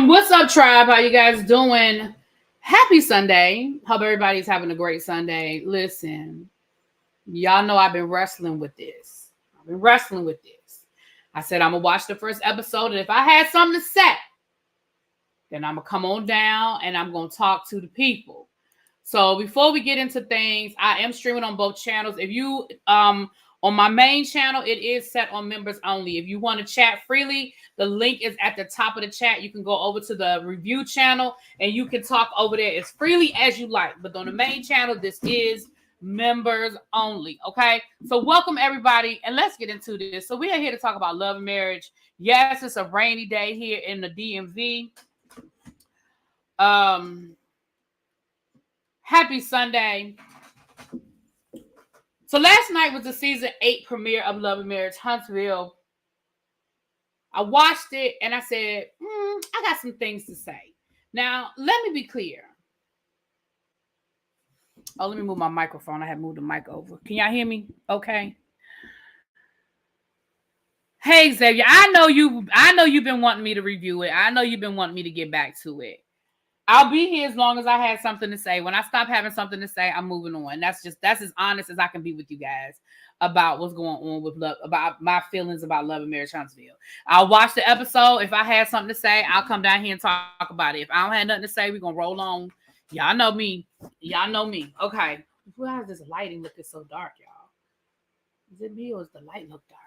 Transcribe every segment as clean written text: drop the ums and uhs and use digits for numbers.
What's up, tribe? How you guys doing? Happy Sunday. Hope everybody's having a great Sunday. Listen, y'all know I've been wrestling with this. I said I'm going to watch the first episode, and if I had something to say, then I'm going to come on down, and I'm going to talk to the people. So before we get into things, I am streaming on both channels. If you, on my main channel, it is set on members only. If you want to chat freely, the link is at the top of the chat. You can go over to the review channel and you can talk over there as freely as you like. But on the main channel, this is members only. Okay. So welcome everybody. And let's get into this. So we are here to talk about love and marriage. Yes, it's a rainy day here in the DMV. Happy Sunday. So last night was the season 8 premiere of Love and Marriage Huntsville. I watched it and I said, I got some things to say. Now, let me be clear. Oh, let me move my microphone. I have moved the mic over. Can y'all hear me? Okay. Hey, Xavier, I know you've been wanting me to review it. I know you've been wanting me to get back to it. I'll be here as long as I have something to say. When I stop having something to say, I'm moving on. That's as honest as I can be with you guys about what's going on with love, about my feelings about Love and Marriage Huntsville. I'll watch the episode. If I have something to say, I'll come down here and talk about it. If I don't have nothing to say, we're going to roll on. Y'all know me. Okay. Why is this lighting looking so dark, y'all? Is it me or does the light look dark?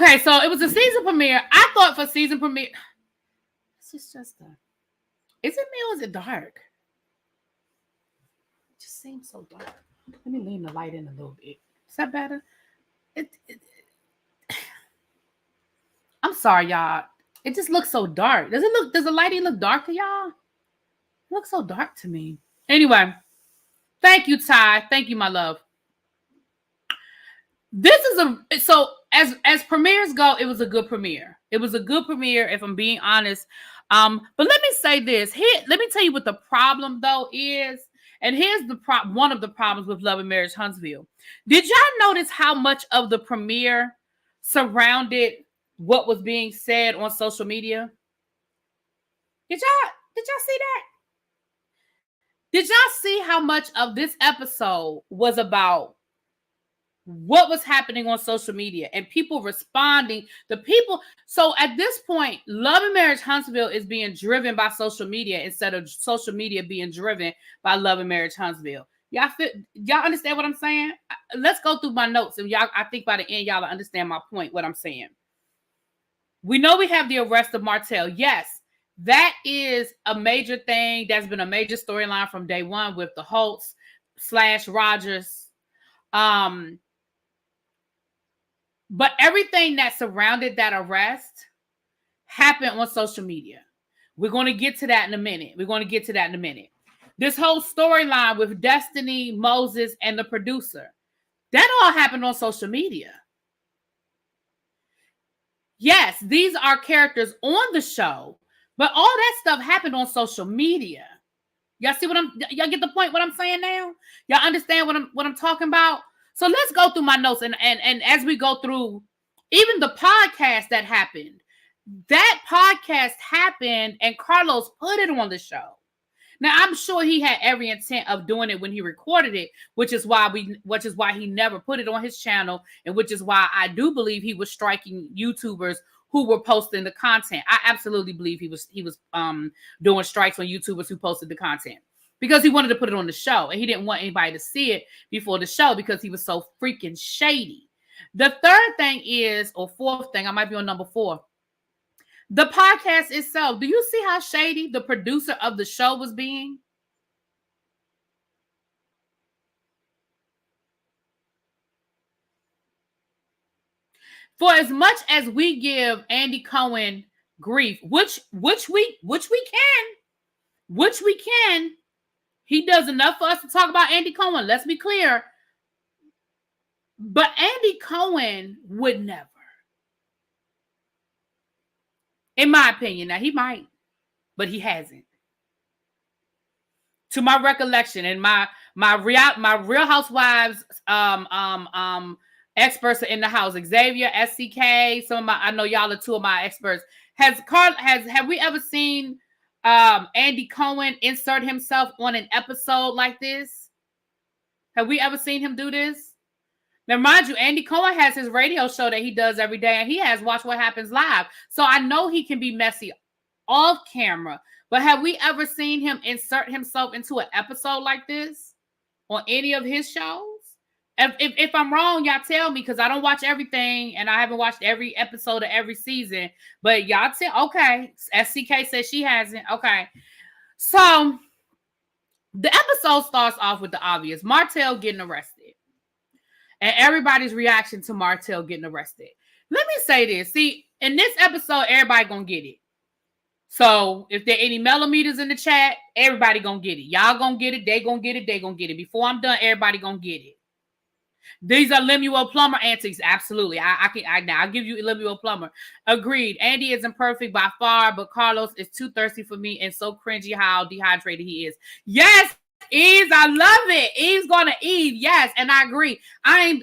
Okay, so it was a season premiere. I thought for season premiere, this is just is it me or is it dark? It just seems so dark. Let me lean the light in a little bit. Is that better? I'm sorry, y'all. It just looks so dark. Does the lighting look dark to y'all? It looks so dark to me. Anyway, thank you, Ty. Thank you, my love. This is so as premieres go, it was a good premiere. It was a good premiere, if I'm being honest. But let me say this. Let me tell you what the problem though is. And here's one of the problems with Love and Marriage Huntsville. Did y'all notice how much of the premiere surrounded what was being said on social media? Did y'all see that? Did y'all see how much of this episode was about what was happening on social media and people responding? So at this point, Love and Marriage Huntsville is being driven by social media instead of social media being driven by Love and Marriage Huntsville. Y'all understand what I'm saying? Let's go through my notes, and I think by the end y'all will understand my point, what I'm saying. We know we have the arrest of Martell. Yes, that is a major thing. That's been a major storyline from day one with the Holtz / Rogers. But everything that surrounded that arrest happened on social media. We're going to get to that in a minute. This whole storyline with Destiny, Moses, and the producer, that all happened on social media. Yes, these are characters on the show, but all that stuff happened on social media. Y'all see y'all get the point what I'm saying now? Y'all understand what I'm talking about? So let's go through my notes, and as we go through, even the podcast that happened, and Carlos put it on the show. Now I'm sure he had every intent of doing it when he recorded it, which is why he never put it on his channel, and which is why I do believe he was striking YouTubers who were posting the content. I absolutely believe he was doing strikes on YouTubers who posted the content. Because he wanted to put it on the show, and he didn't want anybody to see it before the show because he was so freaking shady. The third thing is, or fourth thing, I might be on number 4. The podcast itself. Do you see how shady the producer of the show was being? For as much as we give Andy Cohen grief, which we can, he does enough for us to talk about Andy Cohen. Let's be clear. But Andy Cohen would never. In my opinion. Now, he might, but he hasn't. To my recollection, and my Real Housewives experts are in the house. Xavier, SCK, I know y'all are 2 of my experts, Have we ever seen Andy Cohen insert himself on an episode like this? Have we ever seen him do this? Now, mind you, Andy Cohen has his radio show that he does every day, and he has Watch What Happens Live. So I know he can be messy off camera. But have we ever seen him insert himself into an episode like this on any of his shows? If I'm wrong, y'all tell me, because I don't watch everything, and I haven't watched every episode of every season. But y'all tell, okay. SCK says she hasn't. Okay. So the episode starts off with the obvious. Martell getting arrested. And everybody's reaction to Martell getting arrested. Let me say this. See, in this episode, everybody gonna get it. So if there are any millimeters in the chat, everybody gonna get it. Y'all gonna get it. They gonna get it. They gonna get it. Before I'm done, everybody gonna get it. These are Lemuel Plummer antics. Absolutely. I'll give you Lemuel Plummer. Agreed. Andy isn't perfect by far, but Carlos is too thirsty for me and so cringy how dehydrated he is. Yes, Eves, I love it. Eve's gonna Eve. Yes, and I agree.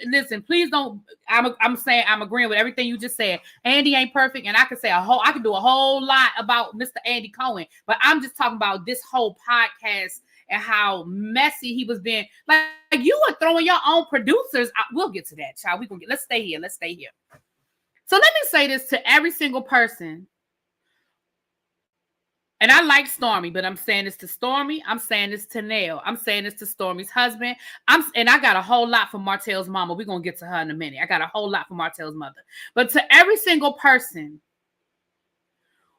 Listen, please don't. I'm saying I'm agreeing with everything you just said. Andy ain't perfect, and I could do a whole lot about Mr. Andy Cohen, but I'm just talking about this whole podcast and how messy he was being. Like you were throwing your own producers. We'll get to that, child. Let's stay here. So let me say this to every single person. And I like Stormy, but I'm saying this to Stormy. I'm saying this to Nell. I'm saying this to Stormy's husband. And I got a whole lot for Martell's mama. We're going to get to her in a minute. I got a whole lot for Martell's mother. But to every single person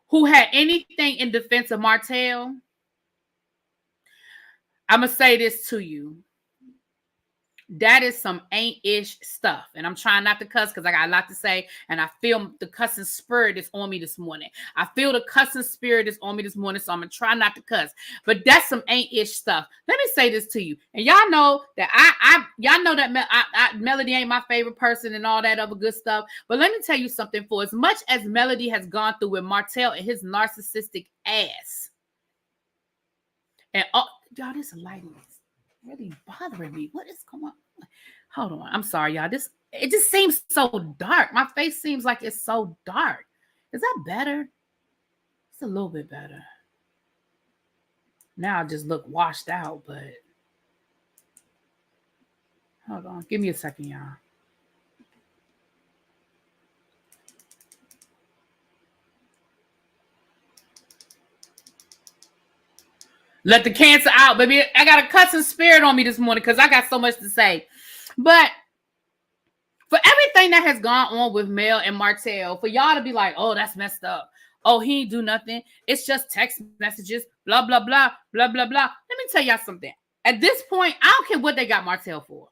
who had anything in defense of Martell, I'm going to say this to you. That is some ain't-ish stuff. And I'm trying not to cuss because I got a lot to say. And I feel the cussing spirit is on me this morning. So I'm going to try not to cuss. But that's some ain't-ish stuff. Let me say this to you. And y'all know that Melody ain't my favorite person and all that other good stuff. But let me tell you something. For as much as Melody has gone through with Martell and his narcissistic ass. And y'all, this lighting is really bothering me. What is going on? Hold on. I'm sorry, y'all. It just seems so dark. My face seems like it's so dark. Is that better? It's a little bit better. Now I just look washed out, but hold on. Give me a second, y'all. Let the cancer out, baby. I got a cussing spirit on me this morning because I got so much to say. But for everything that has gone on with Mel and Martell, for y'all to be like, oh, that's messed up. Oh, he ain't do nothing. It's just text messages, blah, blah, blah, blah, blah, blah. Let me tell y'all something. At this point, I don't care what they got Martell for.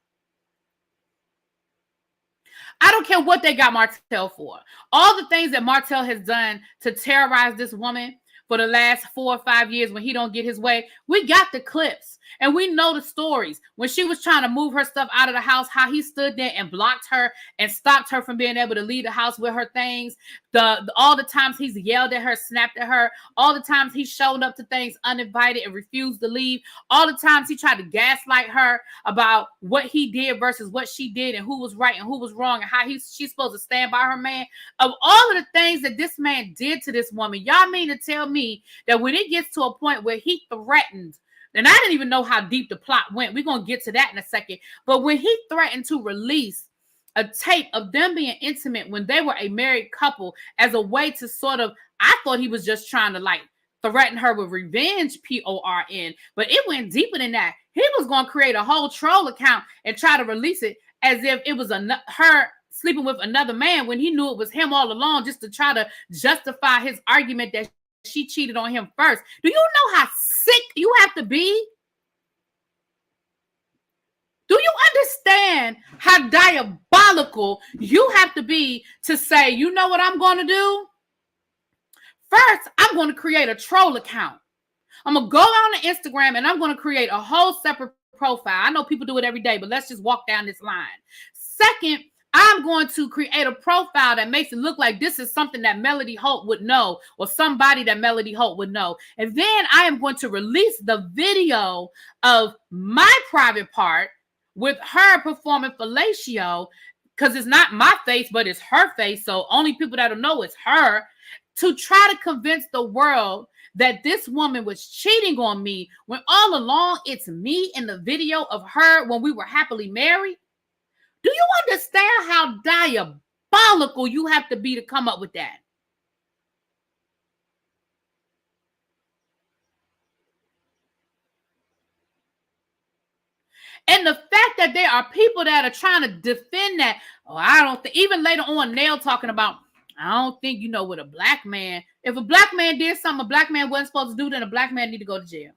I don't care what they got Martell for. All the things that Martell has done to terrorize this woman for the last 4 or 5 years when he don't get his way, we got the clips and we know the stories. When she was trying to move her stuff out of the house, how he stood there and blocked her and stopped her from being able to leave the house with her things. All the times he's yelled at her, snapped at her, all the times he showed up to things uninvited and refused to leave, all the times he tried to gaslight her about what he did versus what she did and who was right and who was wrong and how she's supposed to stand by her man. Of all of the things that this man did to this woman, y'all mean to tell me that when it gets to a point where he threatened, and I didn't even know how deep the plot went. We're going to get to that in a second. But when he threatened to release a tape of them being intimate when they were a married couple as a way to sort of, I thought he was just trying to like threaten her with revenge, PORN. But it went deeper than that. He was going to create a whole troll account and try to release it as if it was her sleeping with another man when he knew it was him all along, just to try to justify his argument that she cheated on him first. Do you know how sick you have to be? Do you understand how diabolical you have to be to say, you know what I'm going to do? First, I'm going to create a troll account. I'm going to go on the Instagram and I'm going to create a whole separate profile. I know people do it every day, but let's just walk down this line. Second, I'm going to create a profile that makes it look like this is something that Melody Holt would know or somebody that Melody Holt would know. And then I am going to release the video of my private part with her performing fellatio, because it's not my face, but it's her face. So only people that'll know it's her. to try to convince the world that this woman was cheating on me when all along it's me in the video of her when we were happily married? Do you understand how diabolical you have to be to come up with that? And the fact that there are people that are trying to defend that, oh, I don't think, even later on, Nail talking about, I don't think, with a black man, if a black man did something a black man wasn't supposed to do, then a black man need to go to jail.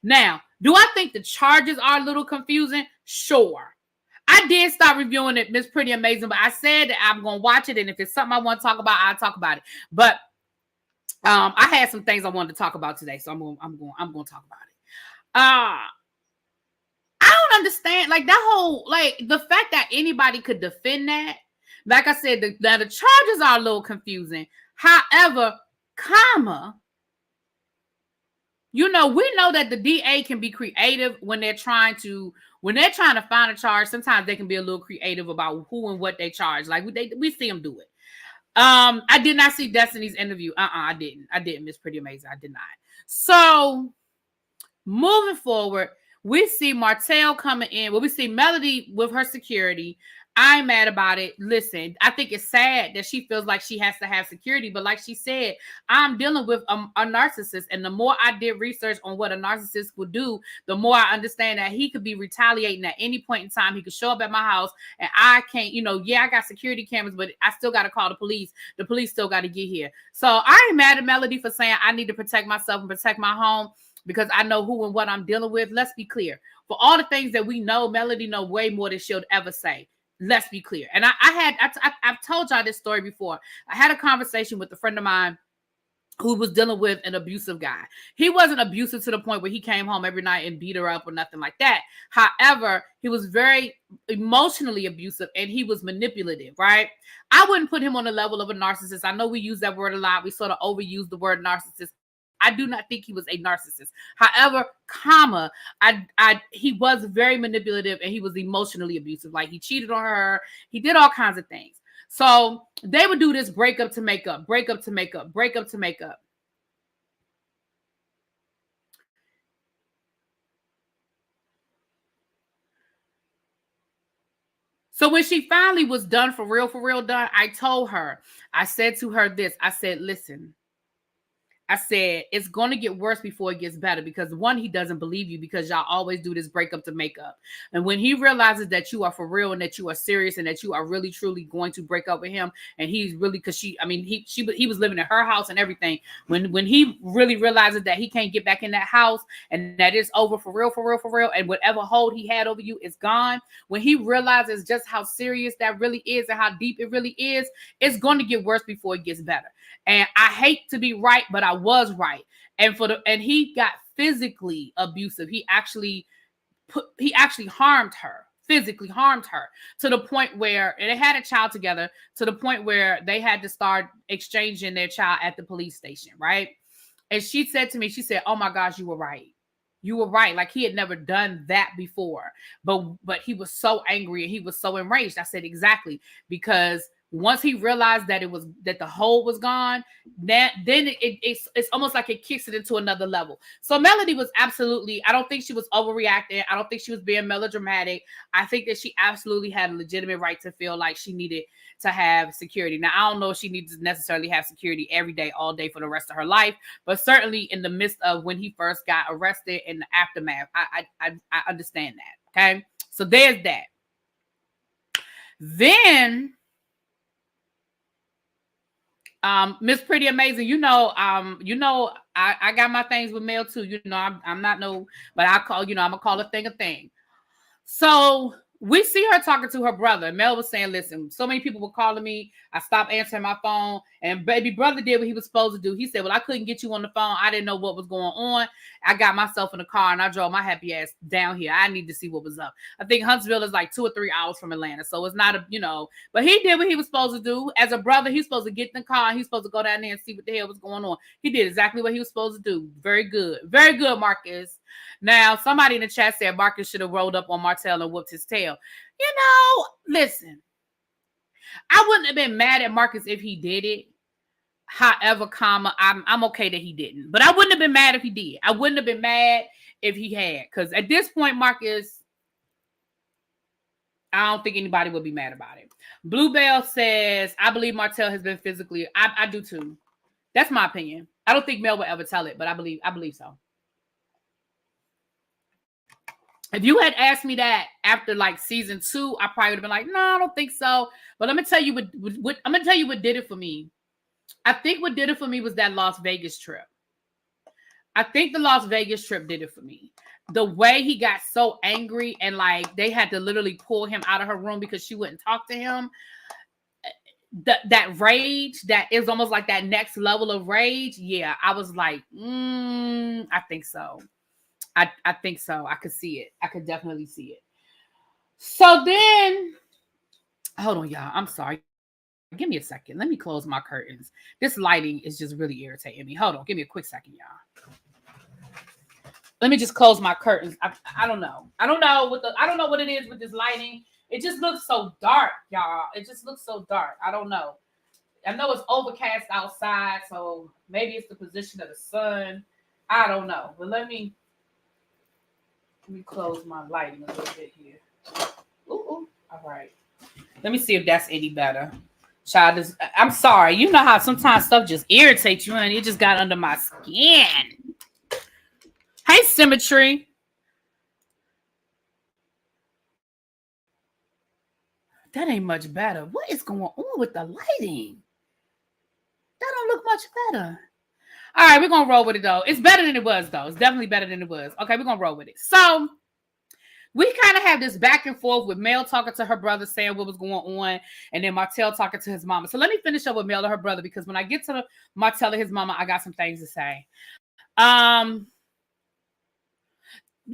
Now, do I think the charges are a little confusing? Sure. I did start reviewing it, Miss Pretty Amazing, but I said that I'm going to watch it, and if it's something I want to talk about, I'll talk about it. But I had some things I wanted to talk about today, so I'm going to talk about it. I don't understand, like, that whole, like, the fact that anybody could defend that. Like I said, the charges are a little confusing. However, we know that the DA can be creative when they're trying to find a charge. Sometimes they can be a little creative about who and what they charge. Like we see them do it. I did not see Destiny's interview. I didn't, Miss Pretty Amazing. I did not. So moving forward, we see Martell coming in. Well, we see Melody with her security. I'm mad about it. Listen, I think it's sad that she feels like she has to have security. But like she said, I'm dealing with a narcissist. And the more I did research on what a narcissist would do, the more I understand that he could be retaliating at any point in time. He could show up at my house and I can't, I got security cameras, but I still got to call the police. The police still got to get here. So I ain't mad at Melody for saying I need to protect myself and protect my home, because I know who and what I'm dealing with. Let's be clear. For all the things that we know, Melody know way more than she'll ever say. Let's be clear. And I've told y'all this story before. I had a conversation with a friend of mine who was dealing with an abusive guy. He wasn't abusive to the point where he came home every night and beat her up or nothing like that. However, he was very emotionally abusive and he was manipulative, right? I wouldn't put him on the level of a narcissist. I know we use that word a lot. We sort of overuse the word narcissist. I do not think he was a narcissist. However, he was very manipulative and he was emotionally abusive. Like he cheated on her. He did all kinds of things. So they would do this breakup to make up, breakup to make up, breakup to make up. So when she finally was done for real done, I told her, I said to her this, I said, listen, I said, it's going to get worse before it gets better, because one, he doesn't believe you because y'all always do this breakup to make up. And when he realizes that you are for real and that you are serious and that you are really, truly going to break up with him, and he's really, because he was living in her house and everything. When he really realizes that he can't get back in that house and that it's over for real, and whatever hold he had over you is gone. When he realizes just how serious that really is and how deep it really is, it's going to get worse before it gets better. And I hate to be right, but I was right. And he got physically abusive. He actually harmed her, physically harmed her, to the point where they had a child together, to the point where they had to start exchanging their child at the police station, right? And she said to me, she said, "Oh my gosh, you were right. You were right." Like he had never done that before. But he was so angry and he was so enraged. I said, exactly, because once he realized that the hole was gone, then it's almost like it kicks it into another level. So Melody was absolutely, I don't think she was overreacting. I don't think she was being melodramatic. I think that she absolutely had a legitimate right to feel like she needed to have security. Now, I don't know if she needs to necessarily have security every day, all day for the rest of her life, but certainly in the midst of when he first got arrested in the aftermath, I understand that. Okay. So there's that. Then Miss Pretty Amazing, I got my things with Mel too. I'm not no, but I call, I'm gonna call a thing. So we see her talking to her brother. Mel was saying, listen, so many people were calling me. I stopped answering my phone. And baby brother did what he was supposed to do. He said, well, I couldn't get you on the phone. I didn't know what was going on. I got myself in the car and I drove my happy ass down here. I need to see what was up. I think Huntsville is like 2 or 3 hours from Atlanta. So it's not but he did what he was supposed to do. As a brother, he's supposed to get in the car and he's supposed to go down there and see what the hell was going on. He did exactly what he was supposed to do. Very good. Very good, Marcus. Now, somebody in the chat said Marcus should have rolled up on Martell and whooped his tail. Listen, I wouldn't have been mad at Marcus if he did it. However, comma, I'm okay that he didn't. But I wouldn't have been mad if he did. I wouldn't have been mad if he had. Because at this point, Marcus, I don't think anybody would be mad about it. Bluebell says, I believe Martell has been physically. I do too. That's my opinion. I don't think Mel will ever tell it, but I believe so. If you had asked me that after like season 2, I probably would have been like, no, I don't think so. But let me tell you what did it for me. I think what did it for me was that Las Vegas trip. I think the Las Vegas trip did it for me. The way he got so angry and like they had to literally pull him out of her room because she wouldn't talk to him. That rage, that is almost like that next level of rage. Yeah, I was like, I think so. I think so. I could see it. I could definitely see it. So then, hold on, y'all. I'm sorry. Give me a second. Let me close my curtains. This lighting is just really irritating me. Hold on. Give me a quick second, y'all. Let me just close my curtains. I don't know. I don't know what it is with this lighting. It just looks so dark, y'all. It just looks so dark. I don't know. I know it's overcast outside, so maybe it's the position of the sun. I don't know. But let me close my lighting a little bit here. Ooh. All right. Let me see if that's any better. Child, I'm sorry. You know how sometimes stuff just irritates you, and it just got under my skin. Hey, Symmetry. That ain't much better. What is going on with the lighting? That don't look much better. All right, we're going to roll with it, though. It's better than it was, though. It's definitely better than it was. Okay, we're going to roll with it. So, we kind of have this back and forth with Mel talking to her brother, saying what was going on, and then Martell talking to his mama. So, let me finish up with Mel and her brother, because when I get to Martell and his mama, I got some things to say.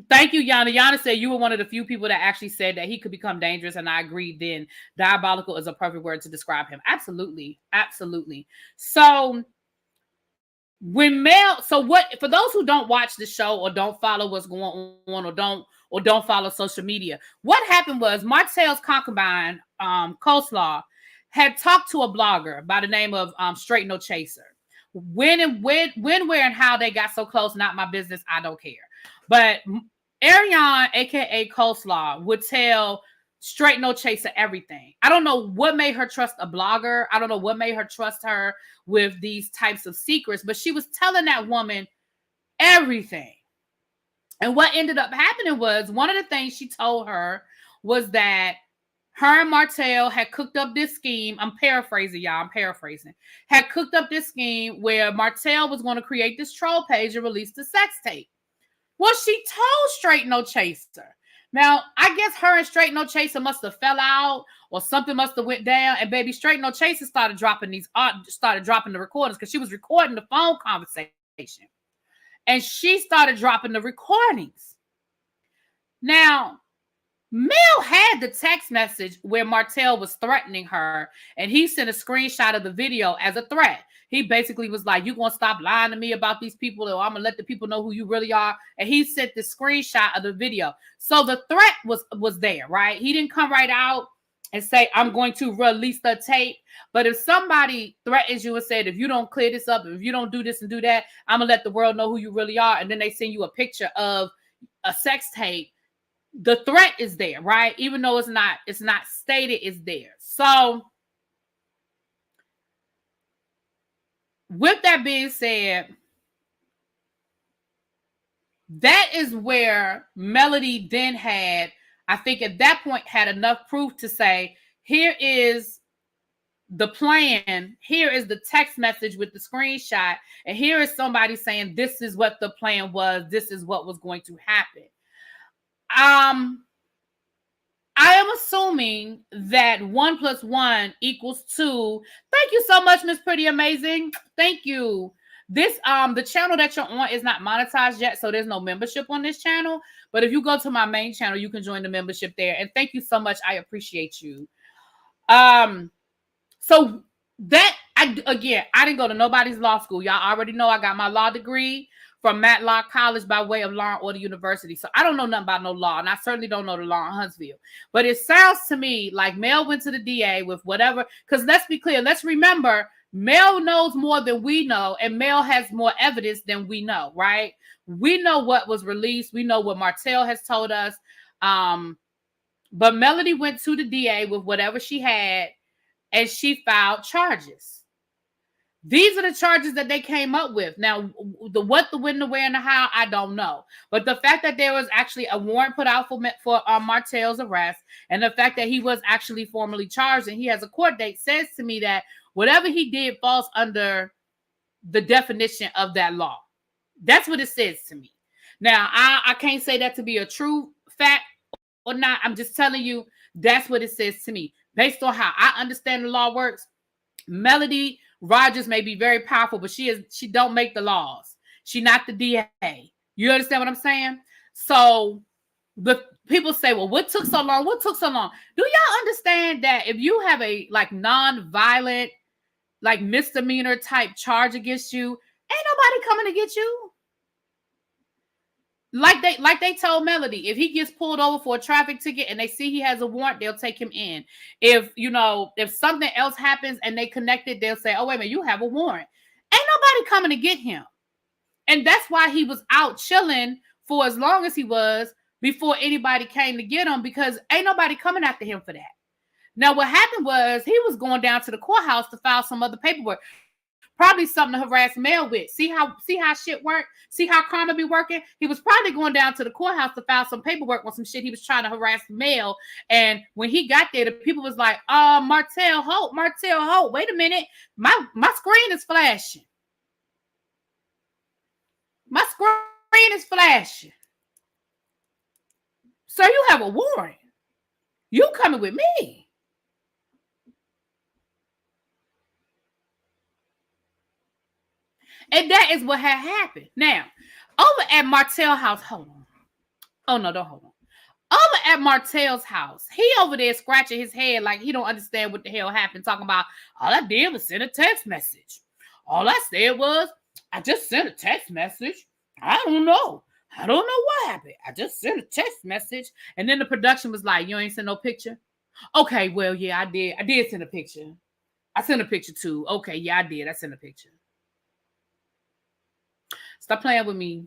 Thank you, Yana. Yana said you were one of the few people that actually said that he could become dangerous, and I agreed then. Diabolical is a perfect word to describe him. Absolutely. Absolutely. So when Mel, for those who don't watch the show or don't follow what's going on or don't follow social media, what happened was Martell's concubine, Coleslaw, had talked to a blogger by the name of Straight No Chaser. When, where, and how they got so close, not my business. I don't care. But Ariane, aka Coleslaw, would tell Straight No Chaser everything. I don't know what made her trust a blogger. I don't know what made her trust her with these types of secrets, but she was telling that woman everything. And what ended up happening was, one of the things she told her was that her and Martell had cooked up this scheme. I'm paraphrasing, y'all. I'm paraphrasing. Had cooked up this scheme where Martell was going to create this troll page and release the sex tape. Well, she told Straight No Chaser. Now, I guess her and Straight No Chaser must have fell out, or something must have went down, and baby Straight No Chaser started dropping the recordings, because she was recording the phone conversation. And she started dropping the recordings. Now, Mel had the text message where Martell was threatening her, and he sent a screenshot of the video as a threat. He basically was like, "You're going to stop lying to me about these people, or I'm going to let the people know who you really are." And he sent the screenshot of the video. So the threat was there, right? He didn't come right out and say, "I'm going to release the tape." But if somebody threatens you and said, "If you don't clear this up, if you don't do this and do that, I'm going to let the world know who you really are," and then they send you a picture of a sex tape, the threat is there, right? Even though it's not stated, it's there. So with that being said, that is where Melody then had, I think at that point, had enough proof to say, here is the plan, here is the text message with the screenshot, and here is somebody saying this is what the plan was, this is what was going to happen. I am assuming that 1 + 1 = 2. Thank you so much, Miss Pretty Amazing. Thank you. This the channel that you're on is not monetized yet, so there's no membership on this channel. But if you go to my main channel, you can join the membership there. And thank you so much. I appreciate you. So that I didn't go to nobody's law school. Y'all already know I got my law degree from Matlock College by way of Law and Order University. So I don't know nothing about no law, and I certainly don't know the law in Huntsville. But it sounds to me like Mel went to the DA with whatever, because let's be clear, let's remember Mel knows more than we know, and Mel has more evidence than we know, right? We know what was released. We know what Martell has told us. But Melody went to the DA with whatever she had, and she filed charges. These are the charges that they came up with. Now, the what, the when, the where, and the how, I don't know. But the fact that there was actually a warrant put out for Martell's arrest, and the fact that he was actually formally charged and he has a court date, says to me that whatever he did falls under the definition of that law. That's what it says to me. Now, I can't say that to be a true fact or not. I'm just telling you that's what it says to me. Based on how I understand the law works, Melody Rogers may be very powerful, but she don't make the laws. She not the DA. You understand what I'm saying? So the people say, well, what took so long? What took so long? Do y'all understand that if you have a like non-violent, like misdemeanor type charge against you, ain't nobody coming to get you? Like they told Melody, if he gets pulled over for a traffic ticket and they see he has a warrant, they'll take him in. If something else happens and they connect it, they'll say, oh, wait a minute, you have a warrant. Ain't nobody coming to get him. And that's why he was out chilling for as long as he was before anybody came to get him, because ain't nobody coming after him for that. Now, what happened was he was going down to the courthouse to file some other paperwork. Probably something to harass Mel with. See how shit work? See how karma be working? He was probably going down to the courthouse to file some paperwork on some shit. He was trying to harass Mel. And when he got there, the people was like, Martell Holt. Wait a minute. My screen is flashing. My screen is flashing. Sir, you have a warrant. You coming with me. And that is what had happened. Now, over at Martell's house, hold on. Oh, no, don't hold on. Over at Martell's house, he over there scratching his head like he don't understand what the hell happened, talking about, all I did was send a text message. All I said was, I just sent a text message. I don't know what happened. I just sent a text message. And then the production was like, you ain't sent no picture? Okay, well, yeah, I did. I did send a picture. I sent a picture too. Okay, yeah, I did. I sent a picture. Stop playing with me.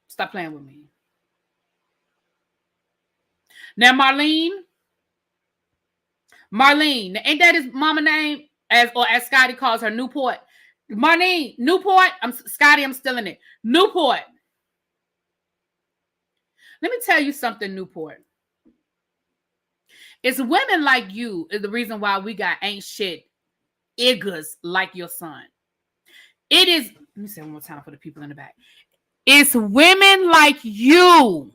Stop playing with me. Now, Marlene, ain't that his mama name? As Scotty calls her, Newport. Marlene, Newport. Scotty, I'm still in it. Newport. Let me tell you something, Newport. It's women like you is the reason why we got ain't shit niggas like your son. It is, let me say one more time for the people in the back. It's women like you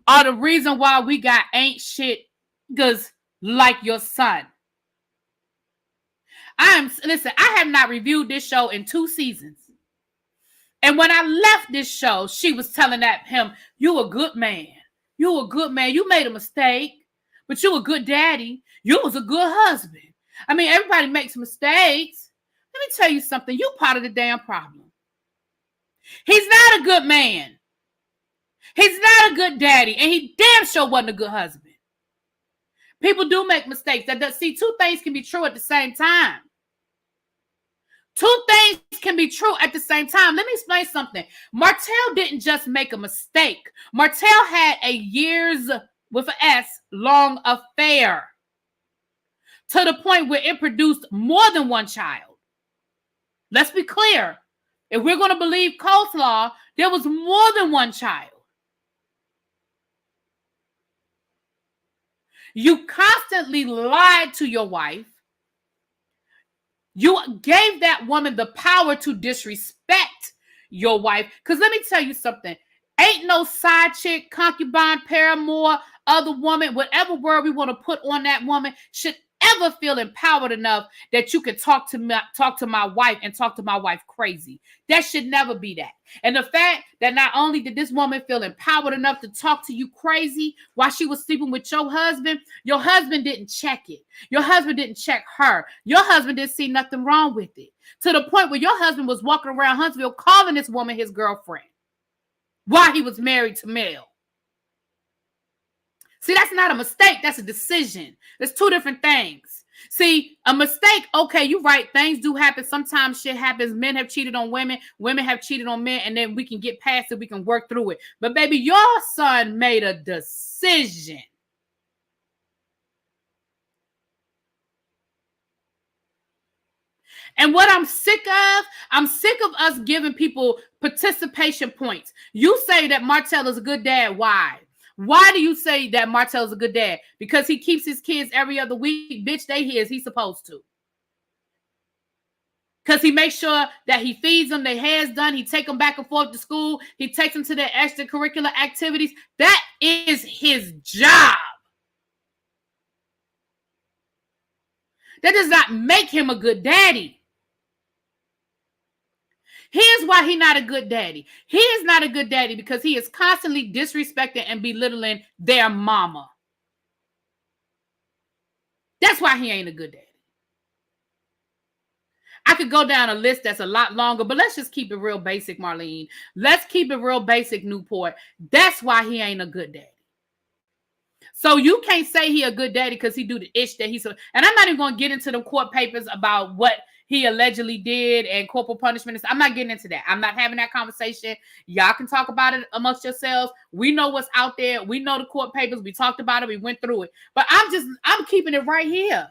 are the reason why we got ain't shit niggas like your son. Listen, I have not reviewed this show in 2 seasons. And when I left this show, she was telling him, you a good man. You a good man. You made a mistake, but you a good daddy. You was a good husband. I mean, everybody makes mistakes. Let me tell you something. You part of the damn problem. He's not a good man. He's not a good daddy. And he damn sure wasn't a good husband. People do make mistakes. See, 2 things can be true at the same time. 2 things can be true at the same time. Let me explain something. Martell didn't just make a mistake. Martell had a years, with an S, long affair. To the point where it produced more than 1 child. Let's be clear. If we're going to believe Coleslaw, there was more than 1 child. You constantly lied to your wife. You gave that woman the power to disrespect your wife. Because let me tell you something. Ain't no side chick, concubine, paramour, other woman, whatever word we want to put on that woman, should ever feel empowered enough that you can talk to my wife and talk to my wife crazy. That should never be that. And the fact that not only did this woman feel empowered enough to talk to you crazy while she was sleeping with your husband didn't check it. Your husband didn't check her. Your husband didn't see nothing wrong with it. To the point where your husband was walking around Huntsville calling this woman his girlfriend while he was married to Mel. See, that's not a mistake. That's a decision. There's two different things. See, a mistake, okay, you're right. Things do happen. Sometimes shit happens. Men have cheated on women. Women have cheated on men. And then we can get past it. We can work through it. But baby, your son made a decision. And what I'm sick of us giving people participation points. You say that Martell is a good dad. Why? Why do you say that Martell is a good dad? Because he keeps his kids every other week. Bitch, they his. He's supposed to. Because he makes sure that he feeds them, their hair's done. He take them back and forth to school. He takes them to their extracurricular activities. That is his job. That does not make him a good daddy. Here's why he's not a good daddy. He is not a good daddy because he is constantly disrespecting and belittling their mama. That's why he ain't a good daddy. I could go down a list that's a lot longer, but let's just keep it real basic, Marlene. Let's keep it real basic, Newport. That's why he ain't a good daddy. So you can't say he a good daddy because he do the ish that he's. And I'm not even going to get into the court papers about what he allegedly did and corporal punishment. I'm not getting into that. I'm not having that conversation. Y'all can talk about it amongst yourselves. We know what's out there. We know the court papers. We talked about it. We went through it. But I'm keeping it right here.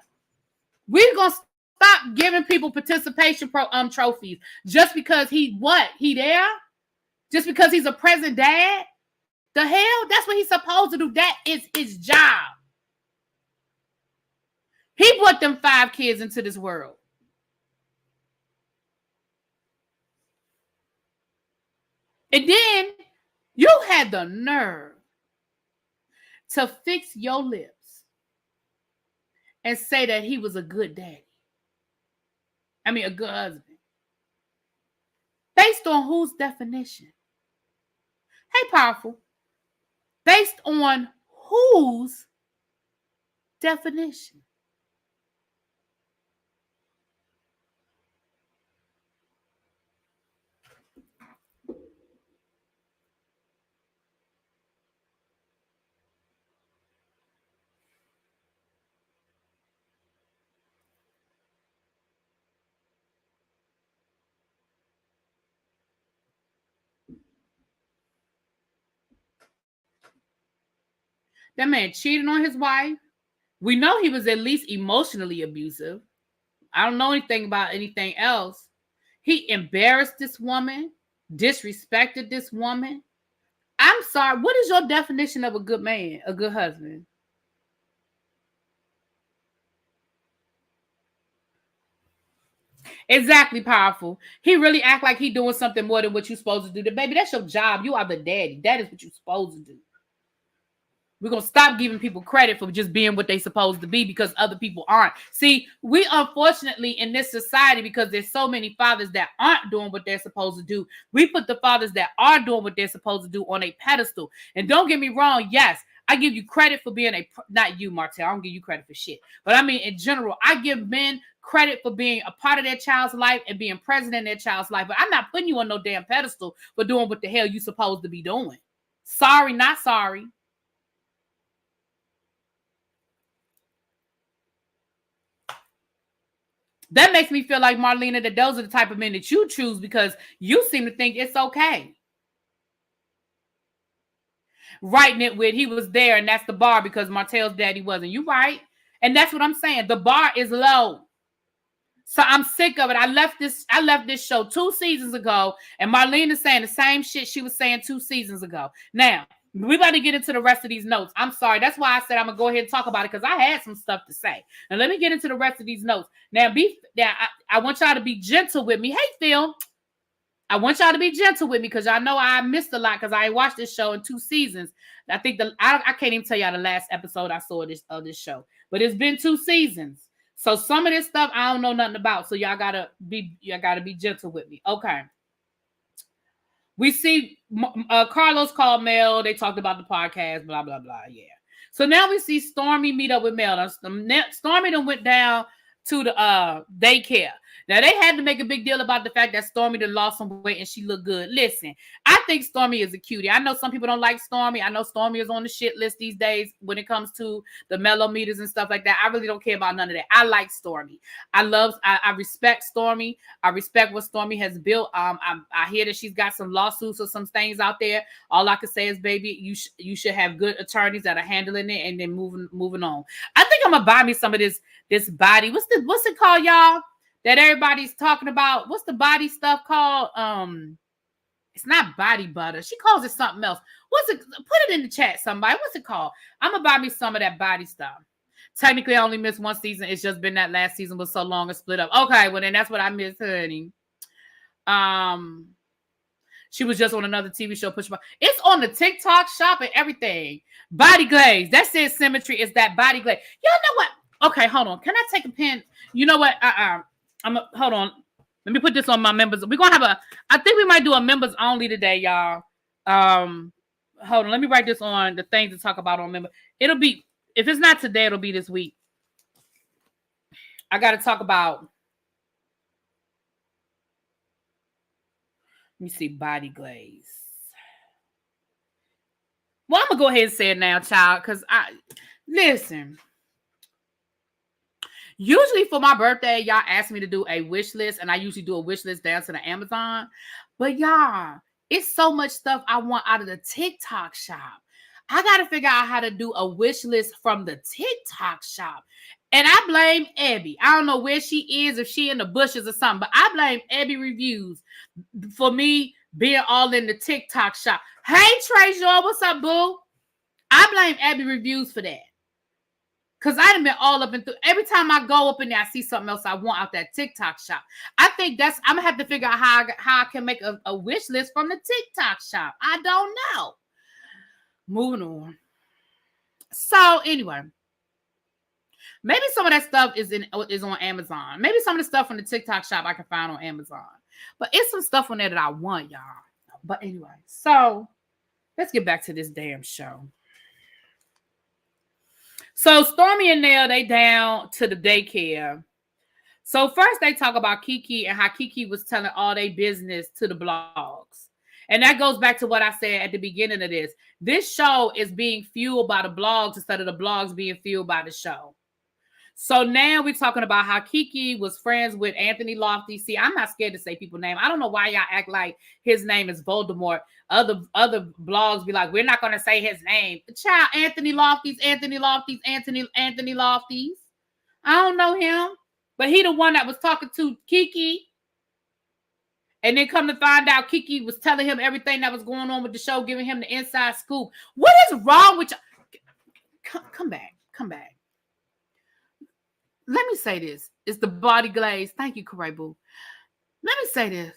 We're going to stop giving people participation trophies just because he there? Just because he's a present dad? The hell? That's what he's supposed to do. That is his job. He brought them 5 kids into this world. And then you had the nerve to fix your lips and say that he was a good daddy. I mean, a good husband. Based on whose definition? Hey, powerful. Based on whose definition? That man cheated on his wife. We know he was at least emotionally abusive. I don't know anything about anything else. He embarrassed this woman, disrespected this woman. I'm sorry. What is your definition of a good man, a good husband? Exactly, powerful. He really act like he doing something more than what you're supposed to do. Baby, that's your job. You are the daddy. That is what you're supposed to do. We're going to stop giving people credit for just being what they're supposed to be because other people aren't. See, we unfortunately in this society, because there's so many fathers that aren't doing what they're supposed to do, we put the fathers that are doing what they're supposed to do on a pedestal. And don't get me wrong, yes, I give you credit for being not you, Martell, I don't give you credit for shit. But I mean, in general, I give men credit for being a part of their child's life and being present in their child's life. But I'm not putting you on no damn pedestal for doing what the hell you supposed to be doing. Sorry, not sorry. That makes me feel like, Marlena, that those are the type of men that you choose because you seem to think it's okay. Writing it with, he was there and that's the bar because Martell's daddy wasn't. You right. And that's what I'm saying. The bar is low. So I'm sick of it. I left this show 2 seasons ago and Marlene is saying the same shit she was saying 2 seasons ago. Now, we about to get into the rest of these notes. I'm sorry. That's why I said I'm going to go ahead and talk about it because I had some stuff to say. Now, let me get into the rest of these notes. Now, I want y'all to be gentle with me. Hey, Phil. I want y'all to be gentle with me because y'all know I missed a lot because I watched this show in 2 seasons. I think I can't even tell y'all the last episode I saw of this show. But it's been 2 seasons. So some of this stuff I don't know nothing about. So y'all gotta be gentle with me. Okay. We see Carlos called Mel. They talked about the podcast, blah, blah, blah. Yeah. So now we see Stormy meet up with Mel. Stormy done went down to the daycare. Now, they had to make a big deal about the fact that Stormy done lost some weight and she looked good. Listen, I think Stormy is a cutie. I know some people don't like Stormy. I know Stormy is on the shit list these days when it comes to the mellow meters and stuff like that. I really don't care about none of that. I like Stormy. I respect Stormy. I respect what Stormy has built. I hear that she's got some lawsuits or some things out there. All I can say is, baby, you should have good attorneys that are handling it and then moving on. I think I'm gonna buy me some of this body. What's it called, y'all? That everybody's talking about. What's the body stuff called? It's not body butter. She calls it something else. What's it? Put it in the chat, somebody. What's it called? I'm gonna buy me some of that body stuff. Technically, I only missed one season. It's just been that last season was so long and split up. Okay, well then that's what I missed, honey. She was just on another TV show. It's on the TikTok shop and everything. Body glaze. That says Symmetry. Is that body glaze? Y'all know what? Okay, hold on. Can I take a pen? You know what? Hold on. Let me put this on my members. We're gonna have I think we might do a members only today, y'all. Hold on. Let me write this on the things to talk about on member. It'll be, if it's not today, it'll be this week. I gotta talk about. Let me see, body glaze. Well, I'm gonna go ahead and say it now, child, because listen. Usually for my birthday, y'all ask me to do a wish list, and I usually do a wish list down to the Amazon. But y'all, it's so much stuff I want out of the TikTok shop. I got to figure out how to do a wish list from the TikTok shop. And I blame Abby. I don't know where she is, if she in the bushes or something, but I blame Abby Reviews for me being all in the TikTok shop. Hey, Treasure, what's up, boo? I blame Abby Reviews for that. Because I done been all up and through. Every time I go up in there, I see something else I want out that TikTok shop. I think I'm going to have to figure out how I can make a wish list from the TikTok shop. I don't know. Moving on. So, anyway. Maybe some of that stuff is on Amazon. Maybe some of the stuff from the TikTok shop I can find on Amazon. But it's some stuff on there that I want, y'all. But anyway. So, let's get back to this damn show. So Stormy and Nell, they down to the daycare. So first they talk about Kiki and how Kiki was telling all their business to the blogs. And that goes back to what I said at the beginning of this. This show is being fueled by the blogs instead of the blogs being fueled by the show. So now we're talking about how Kiki was friends with Anthony Lofty. See, I'm not scared to say people's name. I don't know why y'all act like his name is Voldemort. Other blogs be like, we're not going to say his name. Child, Anthony Lofty's. I don't know him. But he the one that was talking to Kiki. And then come to find out Kiki was telling him everything that was going on with the show, giving him the inside scoop. What is wrong with you? Come back. Let me say this. It's the body glaze. Thank you, Karaibu. Let me say this.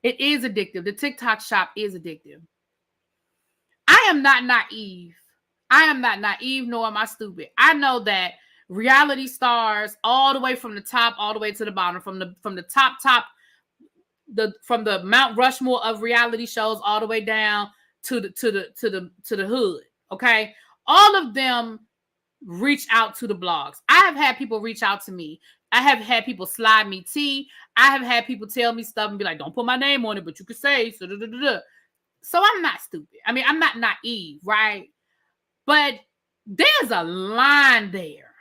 It is addictive. The TikTok shop is addictive. I am not naive. Nor am I stupid. I know that reality stars all the way from the top, all the way to the bottom, from the top, from the Mount Rushmore of reality shows all the way down to the hood. Okay. All of them reach out to the blogs. I have had people reach out to me. I have had people slide me tea. I have had people tell me stuff and be like, don't put my name on it, but you can say so. So I'm not stupid. I mean, I'm not naive, right? But there's a line there.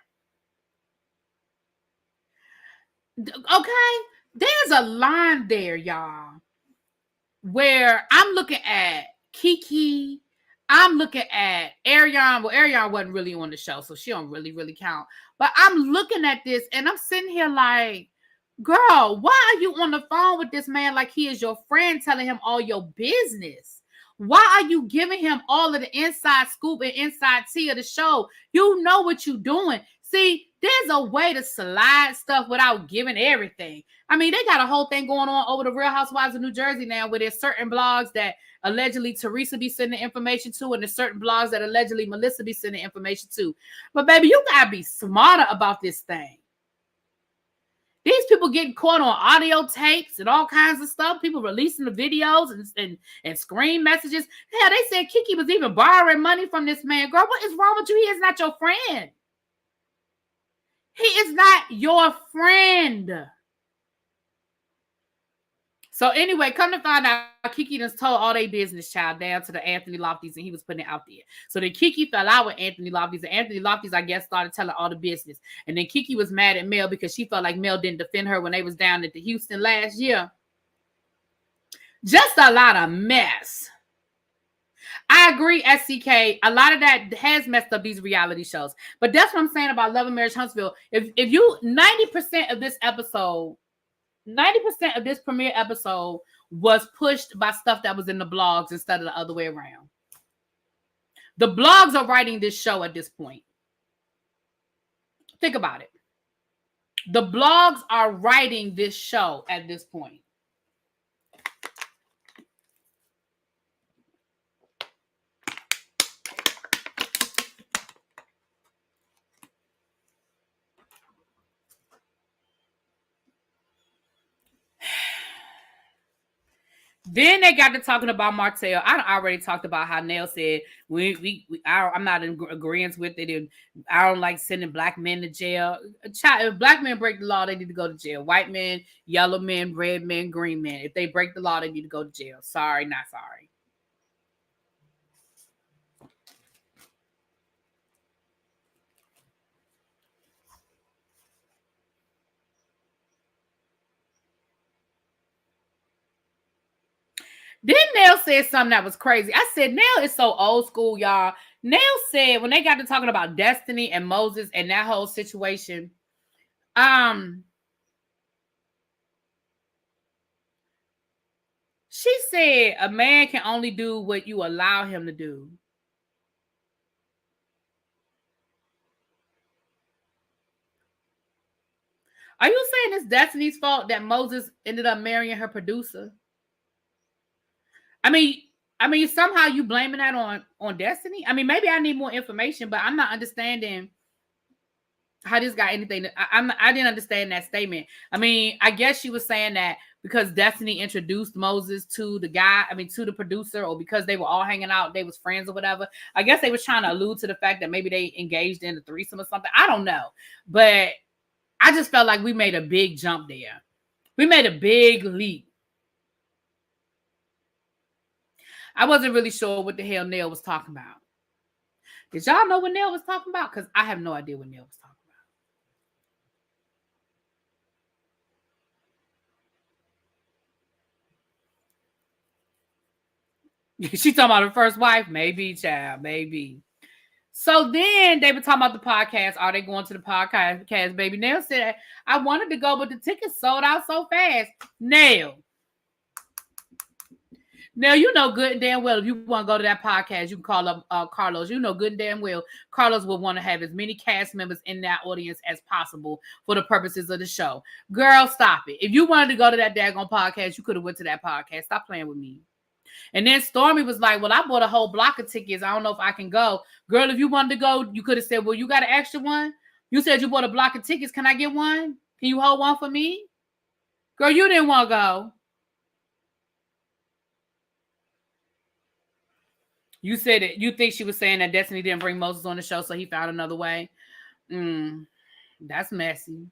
Okay? There's a line there, y'all, where I'm looking at Kiki. I'm looking at Ariane. Well, Ariane wasn't really on the show, so she don't really count. But I'm looking at this, and I'm sitting here like, girl, why are you on the phone with this man like he is your friend, telling him all your business? Why are you giving him all of the inside scoop and inside tea of the show? You know what you're doing. See, there's a way to slide stuff without giving everything. I mean, they got a whole thing going on over the Real Housewives of New Jersey now, where there's certain blogs that allegedly Teresa be sending information to, and there's certain blogs that allegedly Melissa be sending information to. But baby, you gotta be smarter about this thing. These people getting caught on audio tapes and all kinds of stuff. People releasing the videos and screen messages. Hell, they said Kiki was even borrowing money from this man. Girl, what is wrong with you? He is not your friend. He is not your friend. So anyway, come to find out, Kiki just told all their business, child, down to the Anthony Lofties, and he was putting it out there. So then Kiki fell out with Anthony Lofties, and Anthony Lofties, I guess, started telling all the business. And then Kiki was mad at Mel because she felt like Mel didn't defend her when they was down at the Houston last year. Just a lot of mess. I agree, SCK. A lot of that has messed up these reality shows. But that's what I'm saying about Love and Marriage Huntsville. If you 90% of this episode, 90% of this premiere episode was pushed by stuff that was in the blogs instead of the other way around. The blogs are writing this show at this point. Think about it. The blogs are writing this show at this point. Then they got to talking about Martell. I already talked about how Nell said I'm not in agreement with it, and I don't like sending black men to jail. If black men break the law, they need to go to jail. White men, yellow men, red men, green men. If they break the law, they need to go to jail. Sorry, not sorry. Then Nell said something that was crazy. I said, Nell is so old school, y'all. Nell said when they got to talking about Destiny and Moses and that whole situation, she said a man can only do what you allow him to do. Are you saying it's Destiny's fault that Moses ended up marrying her producer? I mean, somehow you blaming that on Destiny. I mean, maybe I need more information, but I'm not understanding how this got anything. I didn't understand that statement. I mean, I guess she was saying that because Destiny introduced Moses to the guy, to the producer, or because they were all hanging out, they was friends or whatever. I guess they was trying to allude to the fact that maybe they engaged in a threesome or something. I don't know, but I just felt like we made a big jump there. We made a big leap. I wasn't really sure what the hell Nell was talking about. Did y'all know what Nell was talking about? Because I have no idea what Nell was talking about. She talking about her first wife? Maybe, child, maybe. So then they were talking about the podcast. Are they going to the podcast, baby? Nell said, I wanted to go, but the tickets sold out so fast. Nell, you know good and damn well if you want to go to that podcast, you can call up Carlos. You know good and damn well Carlos will want to have as many cast members in that audience as possible for the purposes of the show. Girl, stop it. If you wanted to go to that daggone podcast, you could have went to that podcast. Stop playing with me. And then Stormy was like, well, I bought a whole block of tickets. I don't know if I can go. Girl, if you wanted to go, you could have said, well, you got an extra one? You said you bought a block of tickets. Can I get one? Can you hold one for me? Girl, you didn't want to go. You said it. You think she was saying that Destiny didn't bring Moses on the show, so he found another way? That's messy.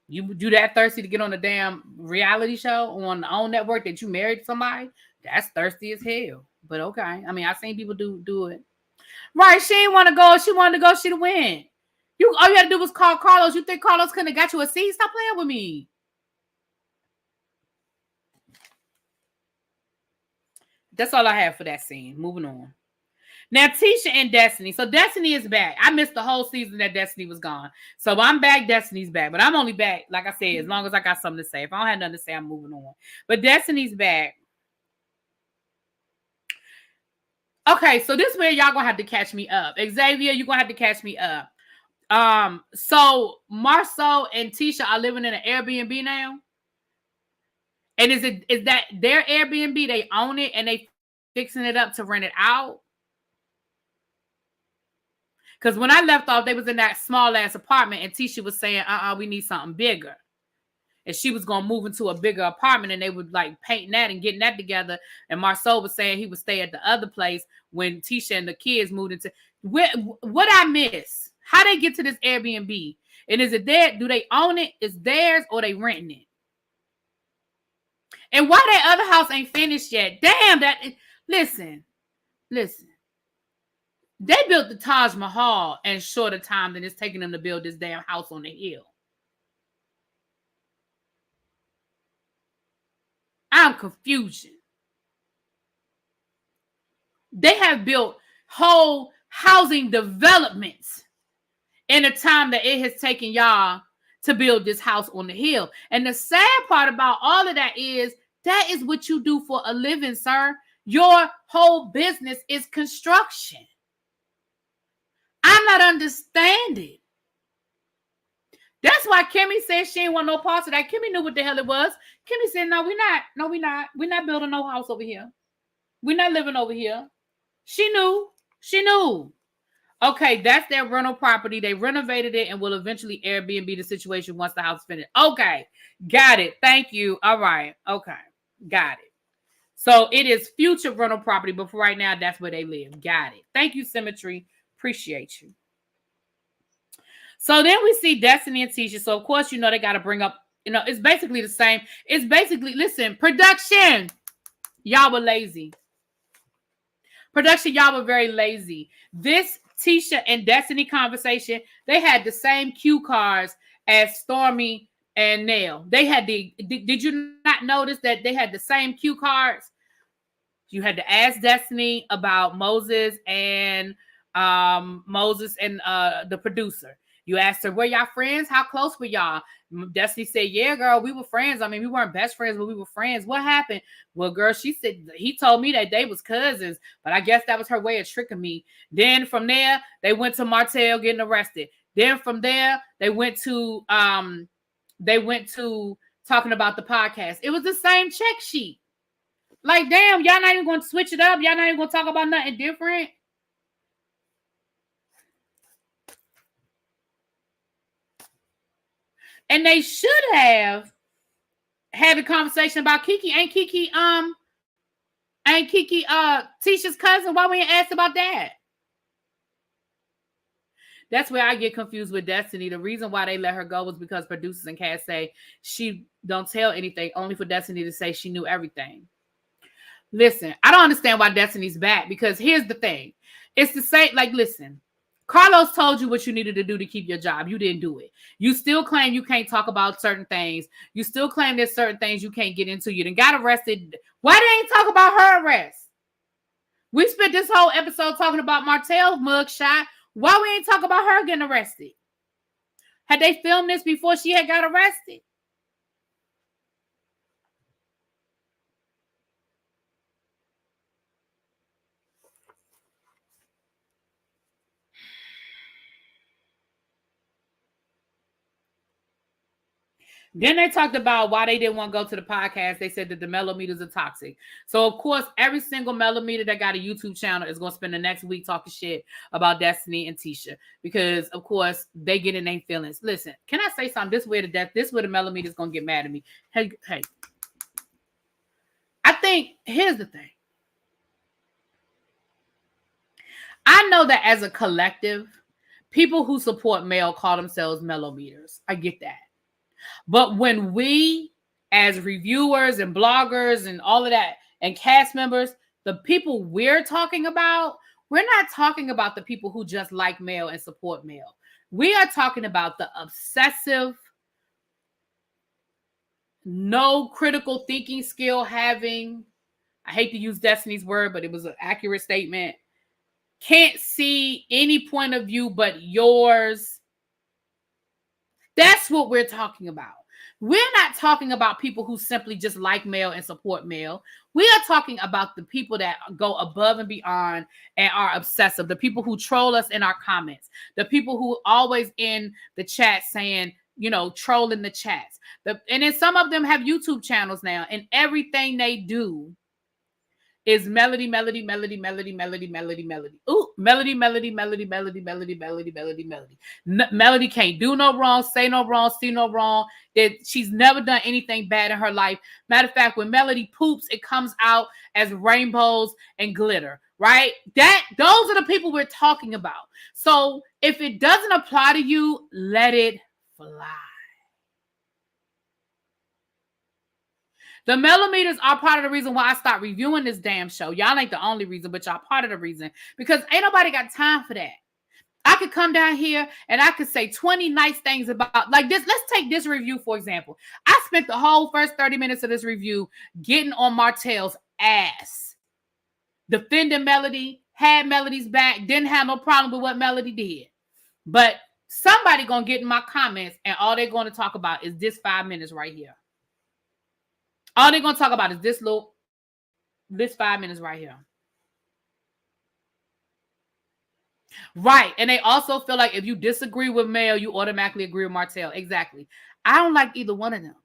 You that thirsty to get on a damn reality show on the own network that you married somebody? That's thirsty as hell. But okay. I mean, I've seen people do it. Right. She didn't want to go. She wanted to go. She'd win. All you had to do was call Carlos. You think Carlos couldn't have got you a seat? Stop playing with me. That's all I have for that scene. Moving on. Now, Tisha and Destiny. So Destiny is back. I missed the whole season that Destiny was gone. So I'm back. Destiny's back. But I'm only back, like I said, as long as I got something to say. If I don't have nothing to say, I'm moving on. But Destiny's back. Okay, so this is where y'all gonna have to catch me up. Xavier, you're gonna have to catch me up. So Marceau and Tisha are living in an Airbnb now. And is that their Airbnb? They own it and they fixing it up to rent it out? Because when I left off, they was in that small ass apartment and Tisha was saying, we need something bigger. And she was going to move into a bigger apartment and they would like painting that and getting that together. And Marceau was saying he would stay at the other place when Tisha and the kids moved into. What I miss? How they get to this Airbnb? And is it there? Do they own it? Is theirs or they renting it? And why that other house ain't finished yet? Damn, listen. They built the Taj Mahal in shorter time than it's taking them to build this damn house on the hill. I'm confused. They have built whole housing developments in a time that it has taken y'all to build this house on the hill. And the sad part about all of that is what you do for a living, sir. Your whole business is construction. I'm not understanding. That's why Kimmy said she didn't want no parts of that. Kimmy knew what the hell it was. Kimmy said, no, we're not. No, we're not. We're not building no house over here. We're not living over here. She knew. She knew. Okay, that's their rental property. They renovated it and will eventually Airbnb the situation once the house is finished. Okay, got it. Thank you. All right. Okay, got it. So it is future rental property, but for right now, that's where they live. Got it. Thank you, Symmetry. Appreciate you. So then we see Destiny and Tisha. So, of course, they got to bring up, it's basically the same. It's basically, listen, production. Y'all were lazy. Production, y'all were very lazy. This Tisha and Destiny conversation, they had the same cue cards as Stormy and Nell. They had did you not notice that they had the same cue cards? You had to ask Destiny about Moses and the producer. You asked her, were y'all friends? How close were y'all? Destiny said, yeah, girl, we were friends. I mean, we weren't best friends, but we were friends. What happened? Well, girl, she said, he told me that they was cousins, but I guess that was her way of tricking me. Then from there, they went to Martell getting arrested. Then from there, they went to talking about the podcast. It was the same check sheet. Like, damn, y'all not even going to switch it up? Y'all not even going to talk about nothing different? And they should have had a conversation about Kiki. Ain't Kiki Tisha's cousin? Why we ain't asked about that? That's where I get confused with Destiny. The reason why they let her go was because producers and cast say she don't tell anything, only for Destiny to say she knew everything. Listen, I don't understand why Destiny's back, because here's the thing. It's the same, like, listen, Carlos told you what you needed to do to keep your job. You didn't do it. You still claim you can't talk about certain things. You still claim there's certain things you can't get into. You done got arrested. Why they ain't talk about her arrest? We spent this whole episode talking about Martell's mugshot. Why we ain't talk about her getting arrested? Had they filmed this before she had got arrested? Then they talked about why they didn't want to go to the podcast. They said that the mellometers are toxic. So, of course, every single melometer that got a YouTube channel is going to spend the next week talking shit about Destiny and Tisha. Because, of course, they get in their feelings. Listen, can I say something? This way the melometer is going to get mad at me. Hey. I think, here's the thing. I know that as a collective, people who support Mel call themselves melometers. I get that. But when we, as reviewers and bloggers and all of that, and cast members, the people we're talking about, we're not talking about the people who just like Mel and support Mel. We are talking about the obsessive, no critical thinking skill having, I hate to use Destiny's word, but it was an accurate statement, can't see any point of view but yours. That's what we're talking about. We're not talking about people who simply just like Mel and support Mel. We are talking about the people that go above and beyond and are obsessive. The people who troll us in our comments. The people who always in the chat saying, trolling the chats. And then some of them have YouTube channels now, and everything they do is melody. Ooh, melody. Melody can't do no wrong, say no wrong, see no wrong. That she's never done anything bad in her life. Matter of fact, when Melody poops, it comes out as rainbows and glitter, right? Those are the people we're talking about. So if it doesn't apply to you, let it fly. The millimeters are part of the reason why I stopped reviewing this damn show. Y'all ain't the only reason, but y'all part of the reason. Because ain't nobody got time for that. I could come down here and I could say 20 nice things about like this. Let's take this review, for example. I spent the whole first 30 minutes of this review getting on Martell's ass. Defending Melody, had Melody's back, didn't have no problem with what Melody did. But somebody gonna get in my comments and all they're gonna talk about is this 5 minutes right here. All they're gonna talk about is this 5 minutes right here. Right. And they also feel like if you disagree with Mel, you automatically agree with Martell. Exactly. I don't like either one of them.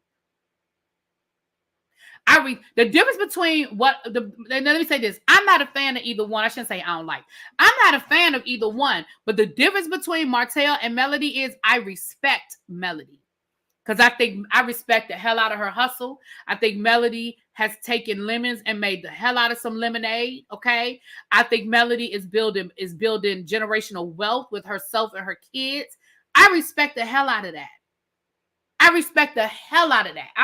The difference between let me say this. I'm not a fan of either one. I shouldn't say I don't like. I'm not a fan of either one. But the difference between Martell and Melody is I respect Melody. Because I respect the hell out of her hustle. I think Melody has taken lemons and made the hell out of some lemonade. Okay. I think Melody is building generational wealth with herself and her kids. I respect the hell out of that. I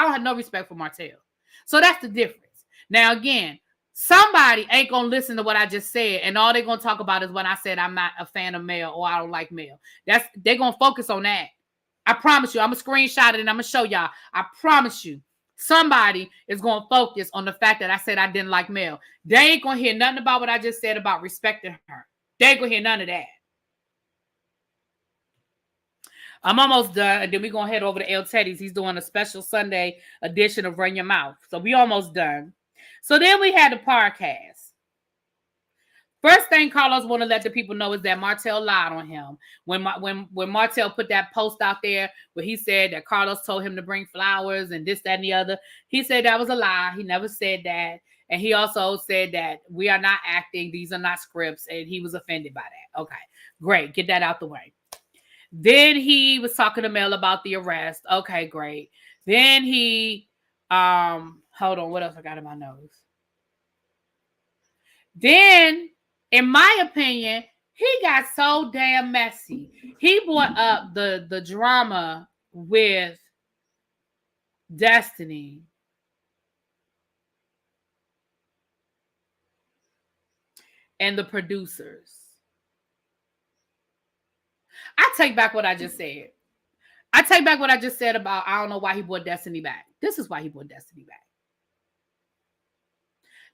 don't have no respect for Martell. So that's the difference. Now, again, somebody ain't going to listen to what I just said. And all they're going to talk about is when I said I'm not a fan of Mel or I don't like Mel. They're going to focus on that. I promise you, I'm going to screenshot it and I'm going to show y'all. I promise you, somebody is going to focus on the fact that I said I didn't like Mel. They ain't going to hear nothing about what I just said about respecting her. They ain't going to hear none of that. I'm almost done. And then we're going to head over to El Teddy's. He's doing a special Sunday edition of Run Your Mouth. So we almost done. So then we had the podcast. First thing Carlos want to let the people know is that Martell lied on him. When Martell put that post out there where he said that Carlos told him to bring flowers and this, that, and the other, he said that was a lie. He never said that. And he also said that we are not acting. These are not scripts. And he was offended by that. Okay, great. Get that out the way. Then he was talking to Mel about the arrest. Okay, great. Then he, hold on. What else I got in my nose? Then, in my opinion, he got so damn messy. He brought up the drama with Destiny. And the producers. I take back what I just said. I take back what I just said about I don't know why he brought Destiny back. This is why he brought Destiny back.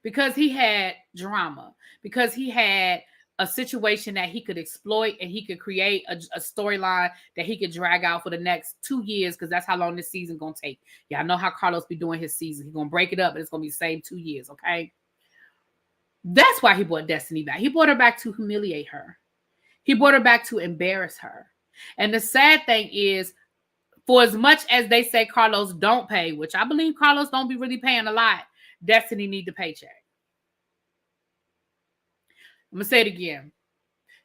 Because he had drama. Because he had a situation that he could exploit and he could create a storyline that he could drag out for the next 2 years because that's how long this season going to take. Y'all know how Carlos be doing his season. He's going to break it up and it's going to be the same 2 years, okay? That's why he brought Destiny back. He brought her back to humiliate her. He brought her back to embarrass her. And the sad thing is, for as much as they say Carlos don't pay, which I believe Carlos don't be really paying a lot, Destiny need the paycheck. I'm going to say it again.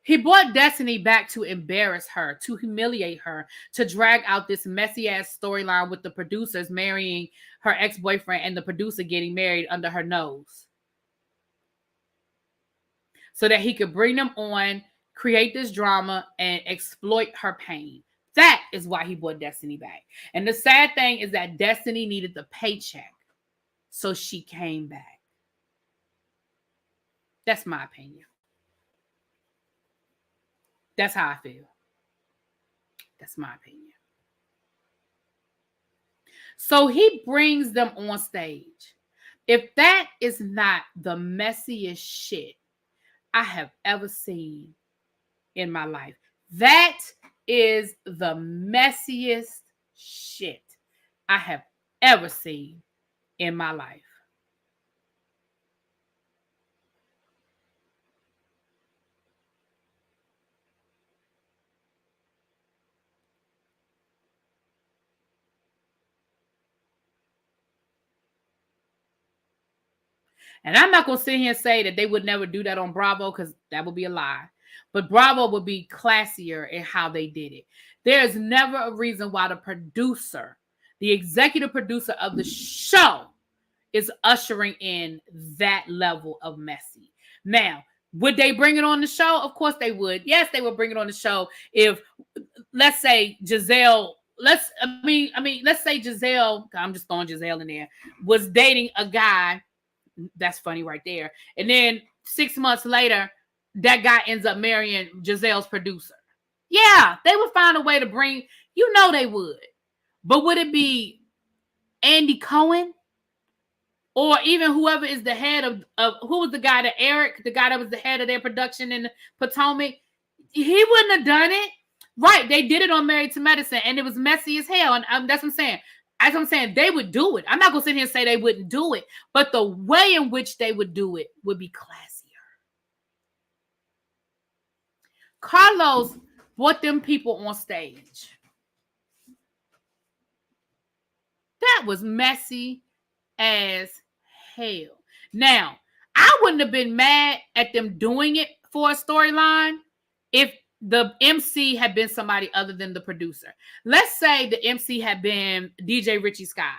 He brought Destiny back to embarrass her, to humiliate her, to drag out this messy-ass storyline with the producers marrying her ex-boyfriend and the producer getting married under her nose. So that he could bring them on, create this drama, and exploit her pain. That is why he brought Destiny back. And the sad thing is that Destiny needed the paycheck. So she came back. That's my opinion. That's how I feel. That's my opinion. So he brings them on stage. If that is not the messiest shit I have ever seen in my life, that is the messiest shit I have ever seen in my life. And I'm not going to sit here and say that they would never do that on Bravo because that would be a lie. But Bravo would be classier in how they did it. There is never a reason why the producer, the executive producer of the show, is ushering in that level of messy. Now, would they bring it on the show? Of course they would. Yes, they would bring it on the show if, let's say, Giselle let's say Giselle, I'm just throwing Giselle in there, was dating a guy. That's funny right there. And then 6 months later, that guy ends up marrying Giselle's producer. Yeah, they would find a way to bring, they would. But would it be Andy Cohen? Or even whoever is the head of who was the guy that Eric, the guy that was the head of their production in Potomac, he wouldn't have done it. Right. They did it on Married to Medicine and it was messy as hell. And that's what I'm saying. As I'm saying, they would do it. I'm not going to sit here and say they wouldn't do it, but the way in which they would do it would be classier. Carlos brought them people on stage. That was messy as hell. Now, I wouldn't have been mad at them doing it for a storyline if the MC had been somebody other than the producer. Let's say the MC had been DJ Richie Sky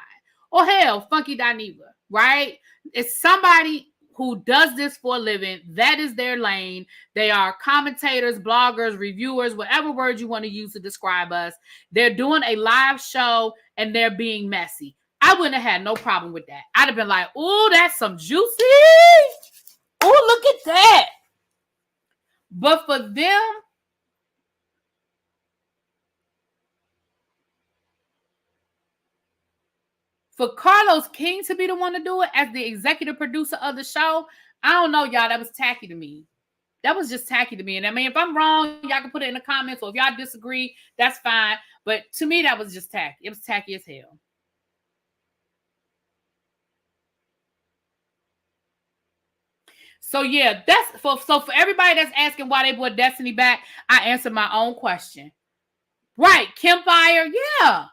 or hell, Funky Dineva, right? It's somebody who does this for a living. That is their lane. They are commentators, bloggers, reviewers, whatever word you want to use to describe us. They're doing a live show and they're being messy. I wouldn't have had no problem with that. I'd have been like, oh, that's some juicy. Oh, look at that. But for them, for Carlos King to be the one to do it as the executive producer of the show, I don't know, y'all. That was tacky to me. That was just tacky to me. And I mean, if I'm wrong, y'all can put it in the comments. Or if y'all disagree, that's fine. But to me, that was just tacky. It was tacky as hell. So yeah, that's for everybody that's asking why they brought Destiny back, I answered my own question. Right, Kim Fire, yeah.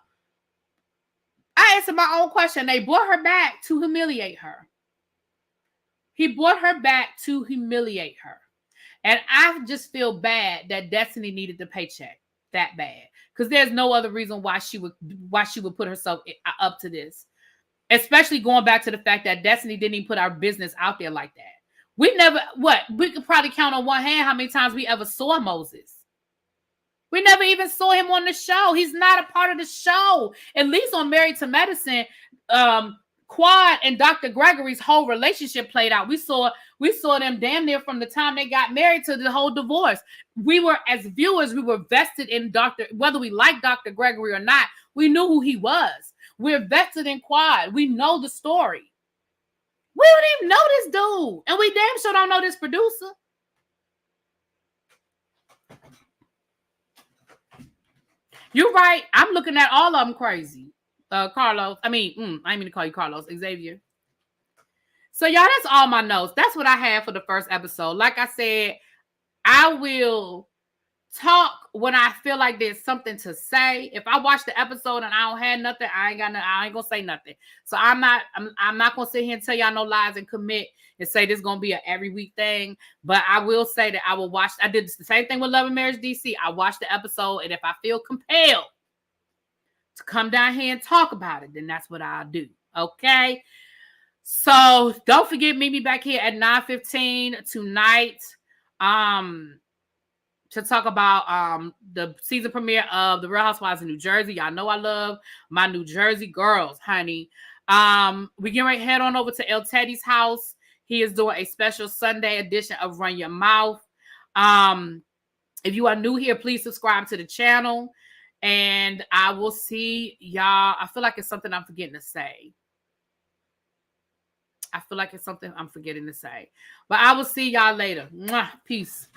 I answered my own question. They brought her back to humiliate her. He brought her back to humiliate her. And I just feel bad that Destiny needed the paycheck that bad. Because there's no other reason why she would put herself up to this. Especially going back to the fact that Destiny didn't even put our business out there like that. We could probably count on one hand how many times we ever saw Moses. We never even saw him on the show. He's not a part of the show. At least on Married to Medicine, Quad and Dr. Gregory's whole relationship played out. We saw them damn near from the time they got married to the whole divorce. We were, as viewers, we were vested in whether we liked Dr. Gregory or not, we knew who he was. We're vested in Quad. We know the story. We don't even know this dude. And we damn sure don't know this producer. You're right. I'm looking at all of them crazy. Carlos. I didn't mean to call you Carlos. Xavier. So, y'all, that's all my notes. That's what I have for the first episode. Like I said, I will talk when I feel like there's something to say. If I watch the episode and I don't have nothing, I ain't gonna say nothing. So I'm not gonna sit here and tell y'all no lies and commit and say this is gonna be an every week thing. But I will say that I will watch. I did the same thing with Love and Marriage DC. I watched the episode, and if I feel compelled to come down here and talk about it, then that's what I'll do. Okay. So don't forget, meet me back here at 9:15 tonight. To talk about the season premiere of The Real Housewives of New Jersey. Y'all know I love my New Jersey girls, honey. We get right head on over to El Teddy's house. He is doing a special Sunday edition of Run Your Mouth. If you are new here, please subscribe to the channel. And I will see y'all. I feel like it's something I'm forgetting to say. But I will see y'all later. Mwah, peace.